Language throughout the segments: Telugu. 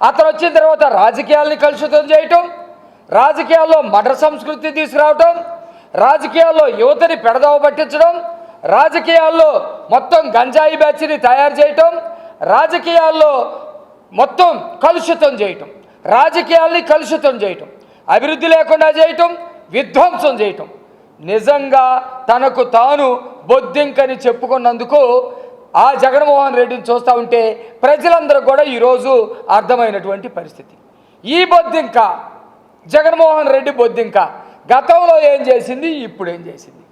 అతను వచ్చిన తర్వాత రాజకీయాల్ని కలుషితం చేయటం, రాజకీయాల్లో మడ్ర సంస్కృతి తీసుకురావటం, రాజకీయాల్లో యువతని పెడదవ పట్టించడం, రాజకీయాల్లో మొత్తం గంజాయి బ్యాచ్ని తయారు చేయటం, రాజకీయాల్లో మొత్తం కలుషితం చేయటం, రాజకీయాల్ని కలుషితం చేయటం, అభివృద్ధి లేకుండా చేయటం, విధ్వంసం చేయటం. నిజంగా తనకు తాను బొద్దింకని చెప్పుకున్నందుకు ఆ జగన్మోహన్ రెడ్డిని చూస్తూ ఉంటే ప్రజలందరూ కూడా ఈరోజు అర్థమైనటువంటి పరిస్థితి. ఈ బొద్దింక జగన్మోహన్ రెడ్డి బొద్దింక గతంలో ఏం చేసింది, ఇప్పుడు ఏం చేసింది?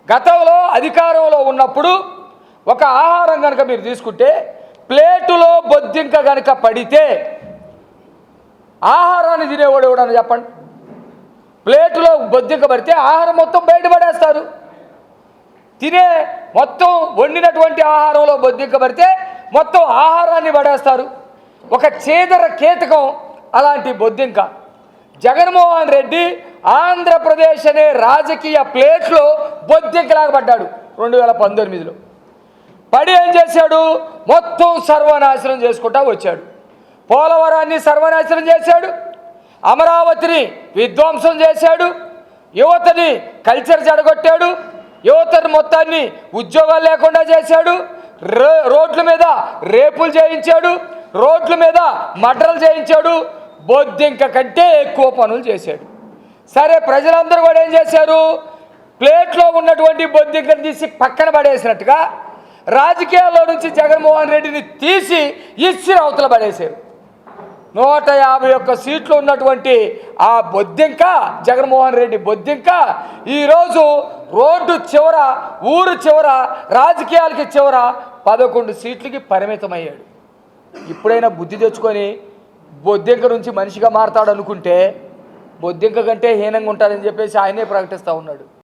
గతంలో అధికారంలో ఉన్నప్పుడు ఒక ఆహారం కనుక మీరు తీసుకుంటే ప్లేటులో బొద్దింక కనుక పడితే ఆహారాన్ని తినేవాడు ఎవడని చెప్పండి. ప్లేటులో బొద్దింక పడితే ఆహారం మొత్తం బయటపడేస్తారు. తినే మొత్తం వండినటువంటి ఆహారంలో బొద్దింక పడితే మొత్తం ఆహారాన్ని పడేస్తారు. ఒక చీదర కీటకం అలాంటి బొద్దింక. జగన్మోహన్ రెడ్డి ఆంధ్రప్రదేశ్ అనే రాజకీయ ప్లేట్లో బొద్దింకలాగా పడ్డాడు 2019లో. పడి ఏం చేశాడు? మొత్తం సర్వనాశనం చేసుకుంటా వచ్చాడు. పోలవరాన్ని సర్వనాశనం చేశాడు, అమరావతిని విధ్వంసం చేశాడు, యువతని కల్చర్ చెడగొట్టాడు, యువతని మొత్తాన్ని ఉద్యోగాలు లేకుండా చేశాడు, రోడ్ల మీద రేపులు చేయించాడు, రోడ్ల మీద మర్డర్లు చేయించాడు, బొద్దింక కంటే ఎక్కువ పనులు చేశాడు. సరే, ప్రజలందరూ కూడా ఏం చేశారు? ప్లేట్లో ఉన్నటువంటి బొద్దింకను తీసి పక్కన పడేసినట్టుగా రాజకీయాల్లో నుంచి జగన్మోహన్ రెడ్డిని తీసి ఇచ్చి అవతల పడేశారు. 151 సీట్లు ఉన్నటువంటి ఆ బొద్దింక, జగన్మోహన్ రెడ్డి బొద్దింక ఈరోజు రోడ్డు చివర, ఊరు చివర, రాజకీయాలకి చివర 11 సీట్లకి పరిమితమయ్యాడు. ఇప్పుడైనా బుద్ధి తెచ్చుకొని బొద్దింక నుంచి మనిషిగా మారతాడు అనుకుంటే బొద్దింక కంటే హీనంగా ఉంటాడని చెప్పేసి ఆయనే ప్రకటిస్తూ ఉన్నాడు.